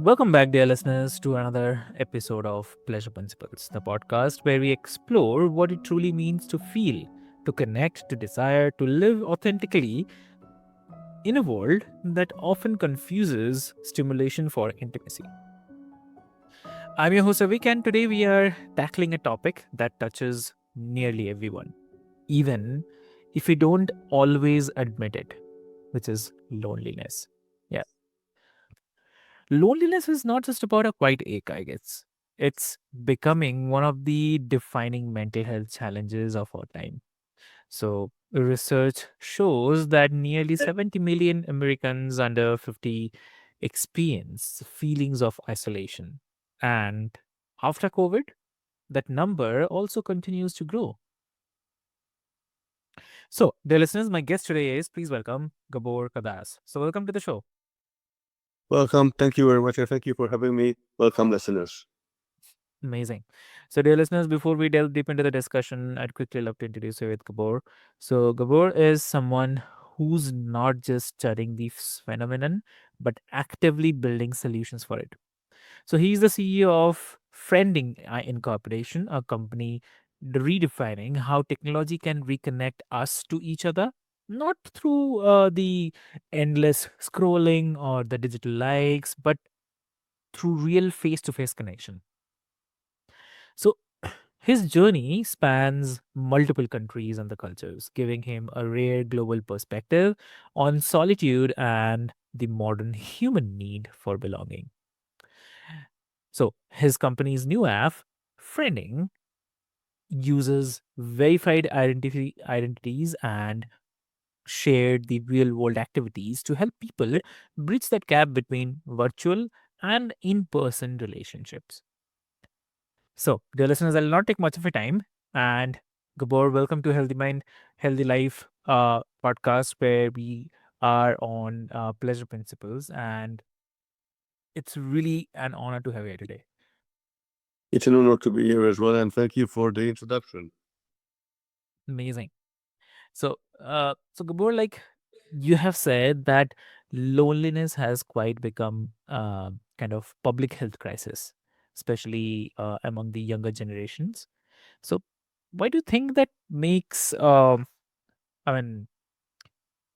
Welcome back, dear listeners, to another episode of Pleasure Principles, the podcast where we explore what it truly means to feel, to connect, to desire, to live authentically in a world that often confuses stimulation for intimacy. I'm your host, Avik, and today we are tackling a topic that touches nearly everyone, even if we don't always admit it, which is loneliness. Yeah. Loneliness is not just about a quiet ache, I guess. It's becoming one of the defining mental health challenges of our time. So, research shows that nearly 70 million Americans under 50 experience feelings of isolation. And after COVID, that number also continues to grow. So, dear listeners, my guest today is please welcome Gabor Kadas. So, welcome to the show. Welcome. Thank you very much, and thank you for having me. Welcome, listeners. Amazing. So, dear listeners, before we delve deep into the discussion, I'd quickly love to introduce you with Gabor. So, Gabor is someone who's not just studying this phenomenon, but actively building solutions for it. So, he's the CEO of Friending Incorporation, a company redefining how technology can reconnect us to each other, not through the endless scrolling or the digital likes, but through real face to face connection. So, his journey spans multiple countries and the cultures, giving him a rare global perspective on solitude and the modern human need for belonging. So, his company's new app, Friending, uses verified identities and shared the real world activities to help people bridge that gap between virtual and in person relationships. So, dear listeners, I'll not take much of your time. And Gabor, welcome to Healthy Mind, Healthy Life podcast, where we are on pleasure principles. And it's really an honor to have you here today. It's an honor to be here as well, and thank you for the introduction. Amazing. So Gabor, like you have said that loneliness has quite become kind of public health crisis, especially among the younger generations. So, why do you think that makes I mean,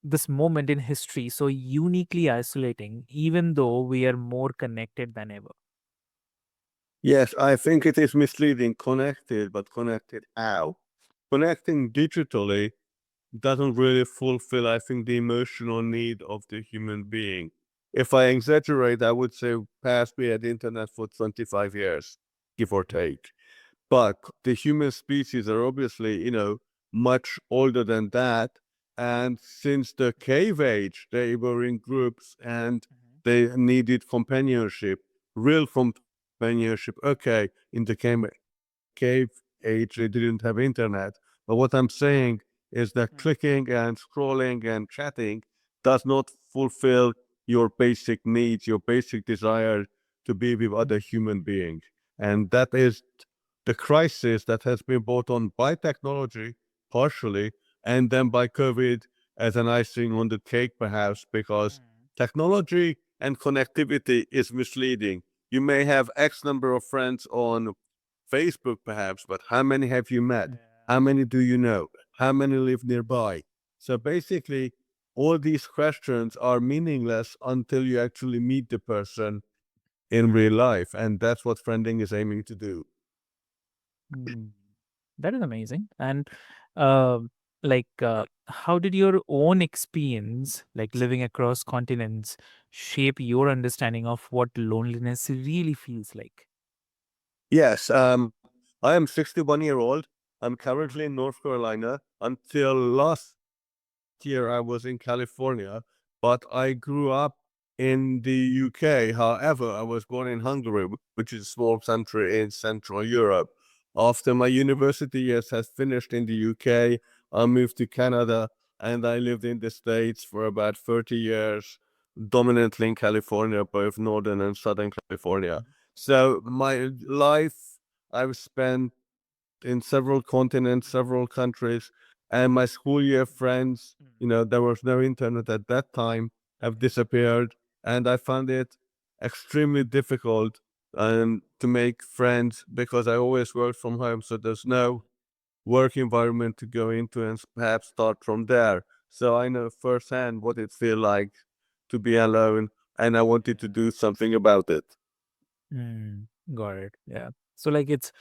this moment in history so uniquely isolating, even though we are more connected than ever? Yes, I think it is misleading. Connected, but connected how? Connecting digitally doesn't really fulfill, I think, the emotional need of the human being. If I exaggerate, I would say past we had internet for 25 years, give or take. But the human species are obviously, much older than that. And since the cave age, they were in groups and Mhm. they needed companionship, real companionship. Okay, in the cave age, they didn't have internet. But what I'm saying is that Mm, clicking and scrolling and chatting does not fulfill your basic needs, your basic desire to be with other human beings. And that is the crisis that has been brought on by technology, partially, and then by COVID as an icing on the cake, perhaps, because mm, technology and connectivity is misleading. You may have X number of friends on Facebook, perhaps, but how many have you met? yeah. How many do you know? How many live nearby? So basically, all these questions are meaningless until you actually meet the person in real life. And that's what friending is aiming to do. Mm. That is amazing. And how did your own experience, like living across continents, shape your understanding of what loneliness really feels like? Yes, I am 61-year-old. I'm currently in North Carolina. Until last year, I was in California, but I grew up in the UK. However, I was born in Hungary, which is a small country in Central Europe. After my university years has finished in the UK, I moved to Canada and I lived in the States for about 30 years, dominantly in California, both Northern and Southern California. Mhm. So my life I've spent in several continents, several countries, and my school year friends, Mm. there was no internet at that time, have disappeared. And I found it extremely difficult to make friends because I always work from home, so there's no work environment to go into and perhaps start from there. So I know firsthand what it feels like to be alone, and I wanted to do something about it. Mm, got it. Yeah. So like it's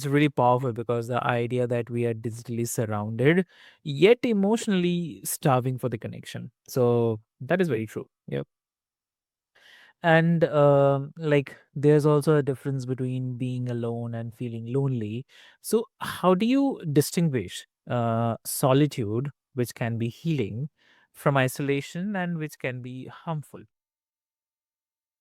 really powerful because the idea that we are digitally surrounded yet emotionally starving for the connection. So that is very true. Yep. And like there's also a difference between being alone and feeling lonely. So how do you distinguish solitude, which can be healing, from isolation and which can be harmful?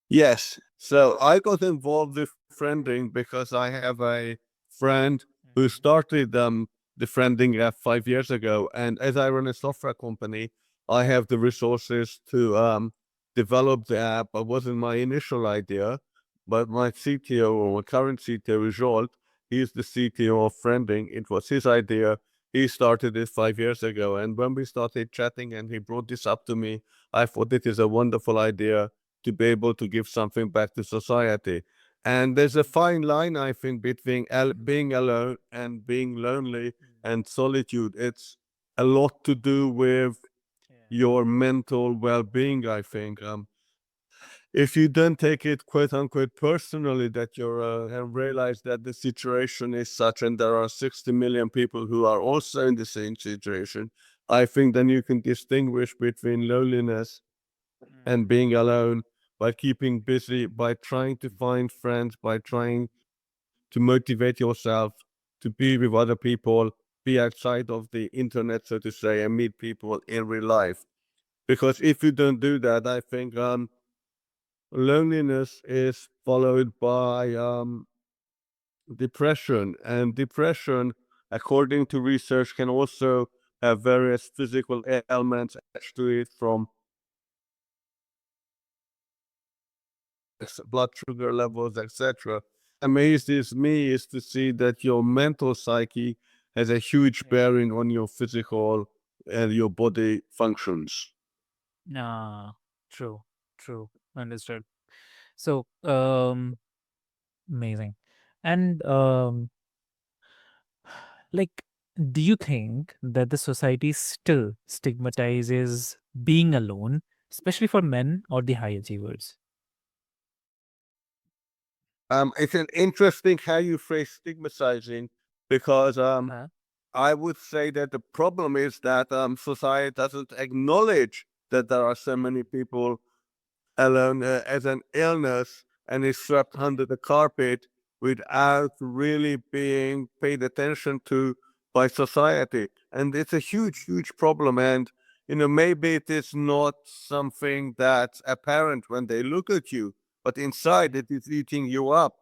Yes. So I got involved with friending because I have a friend who Mhm. started the friending app 5 years ago. And as I run a software company, I have the resources to develop the app. It wasn't my initial idea, but my CTO or my current CTO, Jolt, he's the CTO of friending. It was his idea. He started it 5 years ago. And when we started chatting and he brought this up to me, I thought it is a wonderful idea to be able to give something back to society. And there's a fine line, I think, between being alone and being lonely and solitude. It's a lot to do with your mental well-being, I think. If you don't take it quote unquote personally that you're and realize that the situation is such and there are 60 million people who are also in the same situation, I think then you can distinguish between loneliness and being alone, by keeping busy, by trying to find friends, by trying to motivate yourself to be with other people, be outside of the internet, so to say, and meet people in real life. Because if you don't do that, I think loneliness is followed by depression, and depression, according to research, can also have various physical ailments attached to it, from blood sugar levels, etc. Amazes me is to see that your mental psyche has a huge Yeah. bearing on your physical and your body functions. Ah, true, true. Understood. So, amazing. And like, do you think that the society still stigmatizes being alone, especially for men or the high achievers? It's an interesting how you phrase stigmatizing, because Huh? I would say that the problem is that society doesn't acknowledge that there are so many people alone as an illness, and is swept under the carpet without really being paid attention to by society. And it's a huge, huge problem. And, maybe it is not something that's apparent when they look at you, but inside it is eating you up.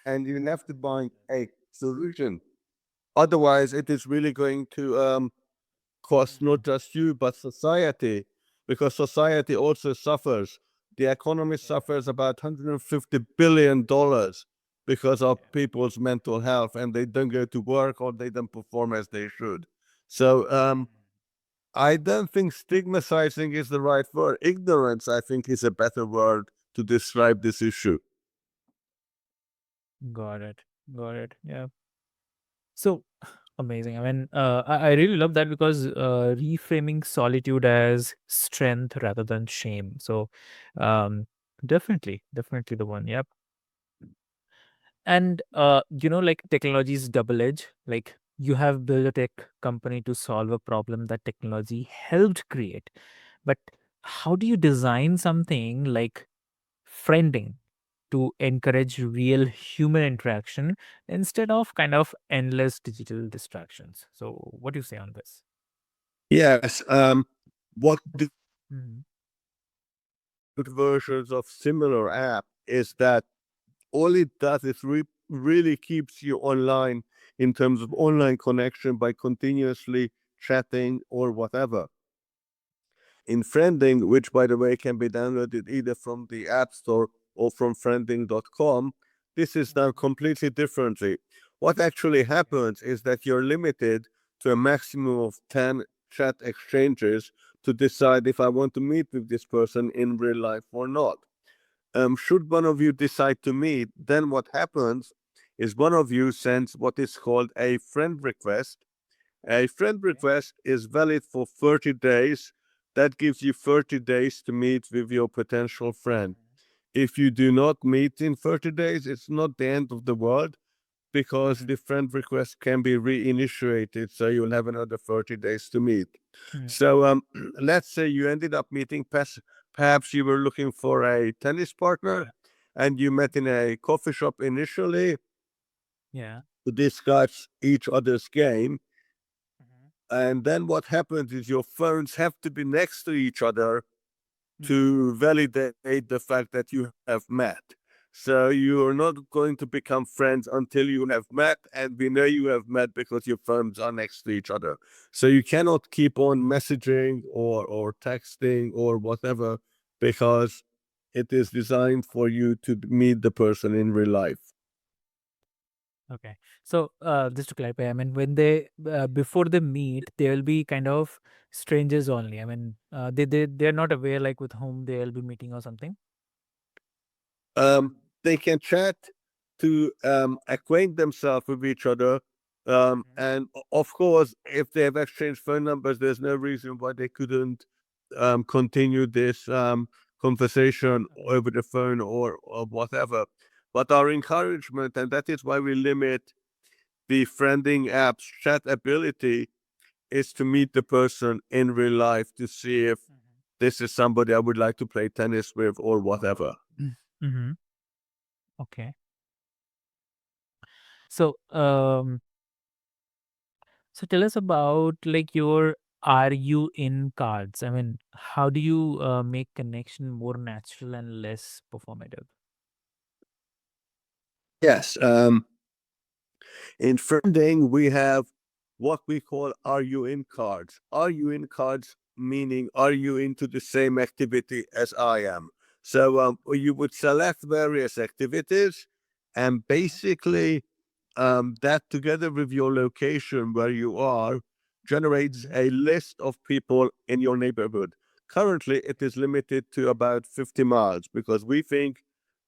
And you have to find a solution. Otherwise, it is really going to cost not just you but society, because society also suffers. The economy suffers about $150 billion because of people's mental health, and they don't go to work or they don't perform as they should. So I don't think stigmatizing is the right word. Ignorance, I think, is a better word to describe this issue. Got it. Got it. Yeah. So amazing. I mean, I really love that because reframing solitude as strength rather than shame. So, definitely, definitely the one. Yep. And like technology is double edge. Like you have built a tech company to solve a problem that technology helped create. But how do you design something like friending to encourage real human interaction instead of kind of endless digital distractions? So what do you say on this? Yes. What the Mhm. good versions of similar app is that all it does is really keeps you online in terms of online connection by continuously chatting or whatever. In Friending, which by the way can be downloaded either from the App Store or from friending.com, this is done completely differently. What actually happens is that you're limited to a maximum of 10 chat exchanges to decide if I want to meet with this person in real life or not. should one of you decide to meet, then what happens is one of you sends what is called a friend request. A friend Okay. request is valid for 30 days. That gives you 30 days to meet with your potential friend. If you do not meet in 30 days, it's not the end of the world because Mm-hmm. the friend request can be reinitiated. So you'll have another 30 days to meet. Mm. So let's say you ended up meeting, perhaps you were looking for a tennis partner and you met in a coffee shop initially Yeah. to discuss each other's game. Mm-hmm. And then what happens is your phones have to be next to each other Mm-hmm. to validate the fact that you have met. So you're not going to become friends until you have met, and we know you have met because your phones are next to each other. So you cannot keep on messaging or texting or whatever because it is designed for you to meet the person in real life. Okay. So, just to clarify, I mean, when they before they meet, they will be kind of strangers only. I mean, they're not aware like with whom they'll be meeting or something. They can chat to acquaint themselves with each other. Mm-hmm. And of course, if they have exchanged phone numbers, there's no reason why they couldn't continue this conversation Okay. over the phone or whatever. But our encouragement, and that is why we limit the friending apps chat ability, is to meet the person in real life to see if this is somebody I would like to play tennis with or whatever. Mm-hmm. Okay. So, so tell us about like your are you in cards? I mean, how do you make connection more natural and less performative? Yes. In friending, we have what we call "Are you in cards?" Are you in cards meaning are you into the same activity as I am? So you would select various activities, and basically that together with your location where you are generates Mm-hmm. a list of people in your neighborhood. Currently, it is limited to about 50 miles because we think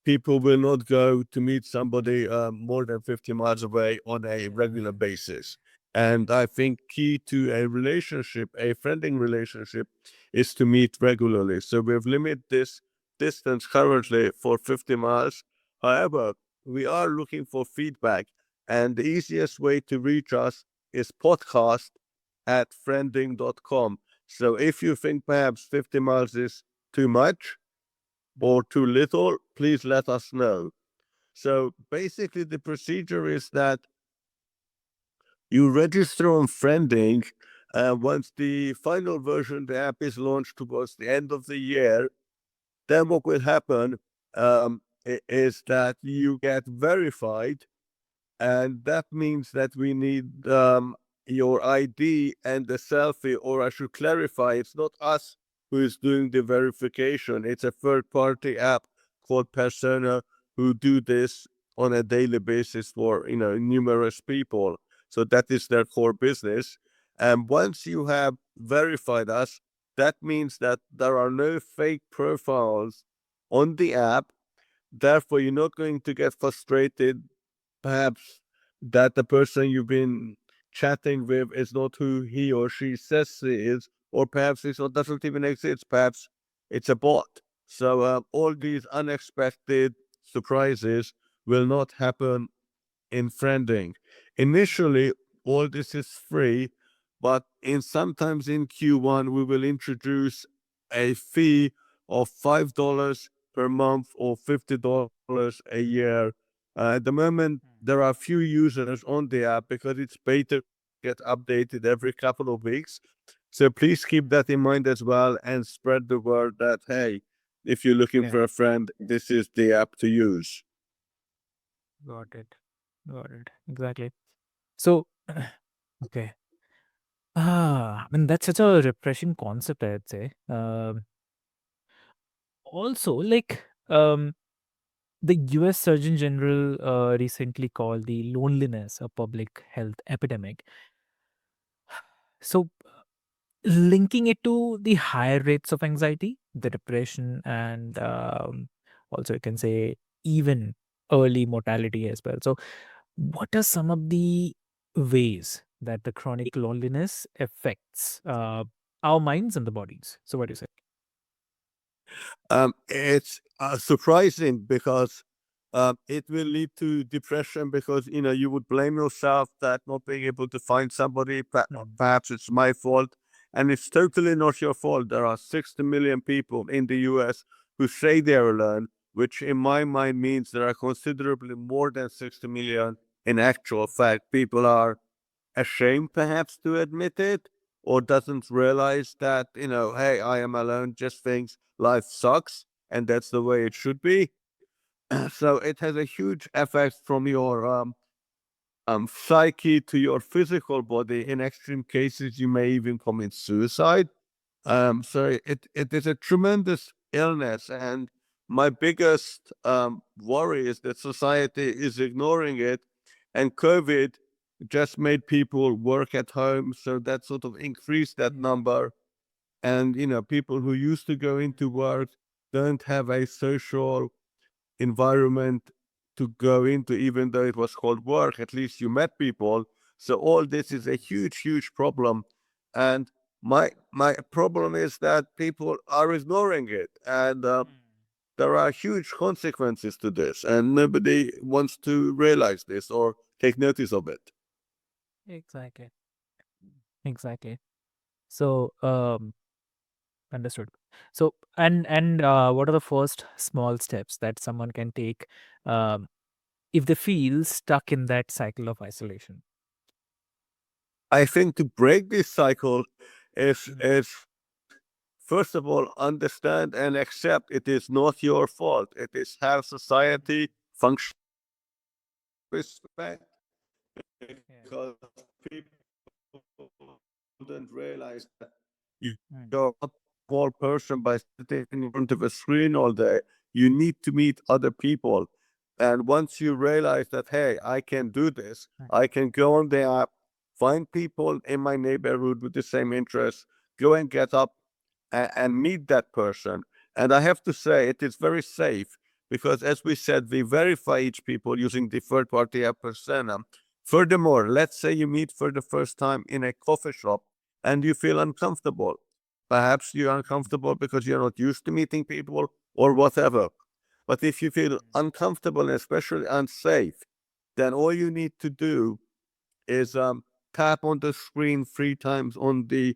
people will not go to meet somebody more than 50 miles away on a regular basis. And I think key to a relationship, a friending relationship, is to meet regularly. So we've limited this distance currently for 50 miles. However, we are looking for feedback, and the easiest way to reach us is podcast@friending.com. So if you think perhaps 50 miles is too much, or too little, please let us know. So basically, the procedure is that you register on Friending. Once the final version of the app is launched towards the end of the year, then what will happen is that you get verified, and that means that we need your ID and a selfie, or I should clarify, it's not us who is doing the verification. It's a third-party app called Persona who do this on a daily basis for numerous people. So that is their core business. And once you have verified us, that means that there are no fake profiles on the app. Therefore, you're not going to get frustrated perhaps that the person you've been chatting with is not who he or she says he is, or perhaps it's not doesn't even exist. Perhaps it's a bot. So all these unexpected surprises will not happen in friending. Initially, all this is free, but in sometimes in Q1 we will introduce a fee of $5 per month or $50 a year. At the moment, there are few users on the app because it's beta get updated every couple of weeks. So please keep that in mind as well and spread the word that hey, if you're looking Yeah, for a friend, this is the app to use. got it. Got it. Exactly. So, okay. I mean, that's such a refreshing concept, I'd say. Also, like, the US Surgeon General recently called the loneliness a public health epidemic. So, linking it to the higher rates of anxiety, the depression, and also you can say even early mortality as well. So what are some of the ways that the chronic loneliness affects our minds and the bodies? So what do you say? It's surprising because it will lead to depression because you would blame yourself that not being able to find somebody. Mm, Perhaps it's my fault, and it's totally not your fault. There are 60 million people in the U.S. who say they're alone, which in my mind means there are considerably more than 60 million in actual fact. People are ashamed perhaps to admit it or doesn't realize that, hey, I am alone, just thinks life sucks and that's the way it should be. So it has a huge effect from your psyche to your physical body. In extreme cases, you may even commit suicide. So it is a tremendous illness, and my biggest worry is that society is ignoring it, and COVID just made people work at home, so that sort of increased that mm, number. And people who used to go into work don't have a social environment to go into, even though it was called work. At least you met people. So all this is a huge, huge problem. And my problem is that people are ignoring it, and mm. there are huge consequences to this, and nobody wants to realize this or take notice of it. Exactly. Exactly. So, understood. So, and what are the first small steps that someone can take um, if they feel stuck in that cycle of isolation? I think to break this cycle Mm, is first of all understand and accept it is not your fault. It is how society functions respect, yeah. because people don't realize that Mm, you're not a small person by sitting in front of a screen all day. You need to meet other people. And once you realize that, hey, I can do this, mm, I can go on the app, find people in my neighborhood with the same interests, go and get up and meet that person. And I have to say, it is very safe because, as we said, we verify each people using the third party app Persona. Furthermore, let's say you meet for the first time in a coffee shop and you feel uncomfortable. Perhaps you're uncomfortable because you're not used to meeting people or whatever. But if you feel mm, uncomfortable and especially unsafe, then all you need to do is tap on the screen 3 times on the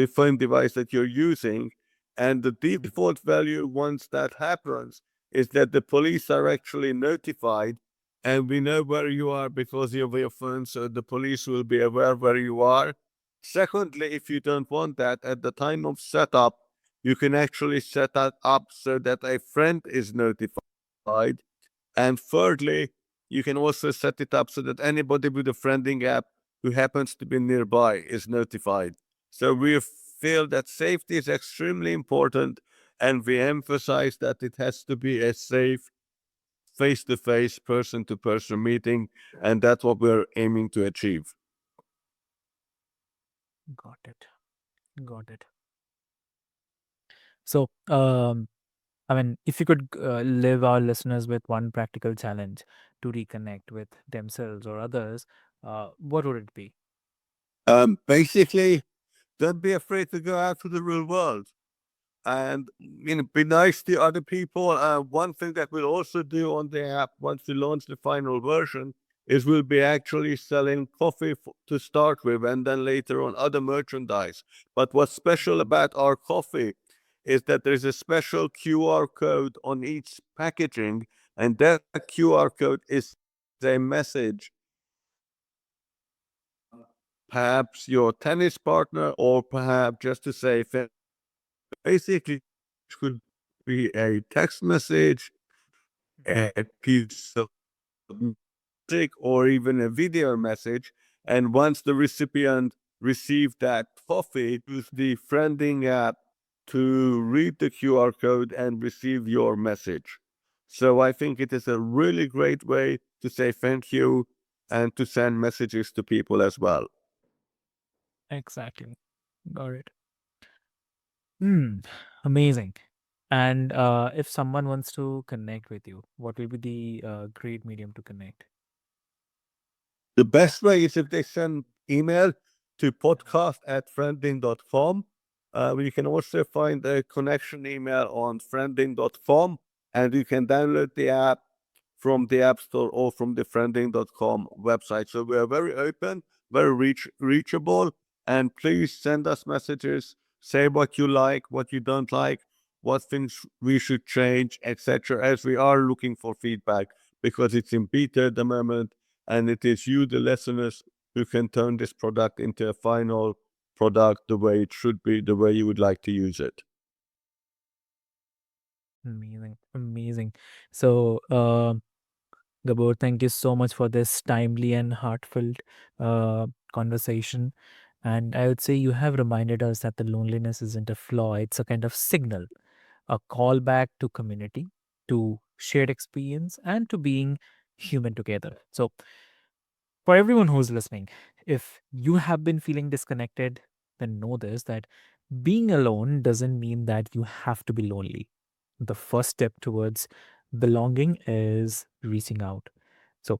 phone device that you're using, and the mm, default value once that happens is that the police are actually notified, and we know where you are because of your phone, so the police will be aware where you are. Secondly, if you don't want that, at the time of setup, you can actually set that up so that a friend is notified, and thirdly, you can also set it up so that anybody with a friending app who happens to be nearby is notified. So we feel that safety is extremely important, and we emphasize that it has to be a safe, face to face, person to person meeting, and that's what we're aiming to achieve. got it. Got it. So, I mean, if you could leave our listeners with one practical challenge to reconnect with themselves or others, what would it be? Basically, don't be afraid to go out to the real world, and be nice to other people. One thing that we'll also do on the app once we launch the final version is we'll be actually selling coffee to start with, and then later on other merchandise. But what's special about our coffee is that there's a special QR code on each packaging, and that QR code is a message perhaps your tennis partner, or perhaps just to say basically it could be a text message, a piece of music, or even a video message. And once the recipient received that coffee, use the friending app to read the QR code and receive your message. So I think it is a really great way to say thank you and to send messages to people as well. Exactly. Got it. Hmm. Amazing. And if someone wants to connect with you, what will be the great medium to connect? The best way is if they send email to podcast@friending.com. You can also find a connection email on friending.com, and you can download the app from the App Store or from the friending.com website. So we are very open, very reachable, and please send us messages. Say what you like, what you don't like, what things we should change, etc. As we are looking for feedback because it's in beta at the moment, and it is you, the listeners, who can turn this product into a final product the way it should be, the way you would like to use it. Amazing, amazing. So, Gabor, thank you so much for this timely and heartfelt conversation. And I would say you have reminded us that the loneliness isn't a flaw, it's a kind of signal, a callback to community, to shared experience, and to being human together. So, for everyone who's listening, if you have been feeling disconnected, then know this, that being alone doesn't mean that you have to be lonely. The first step towards belonging is reaching out. So,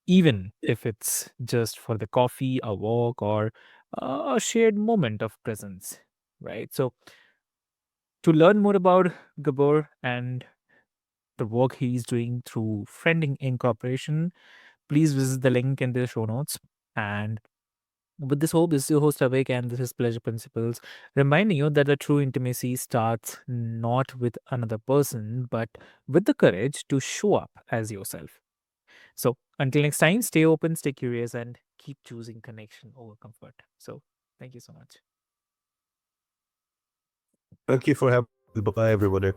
even if it's just for the coffee, a walk, or a shared moment of presence, right? So, to learn more about Gabor and the work he's doing through Friending Incorporation, please visit the link in the show notes. And with this hope, this is your host Avik, and this is Pleasure Principles, reminding you that the true intimacy starts not with another person, but with the courage to show up as yourself. So until next time, stay open, stay curious, and keep choosing connection over comfort. So thank you so much. Thank you for having me. Bye, everybody.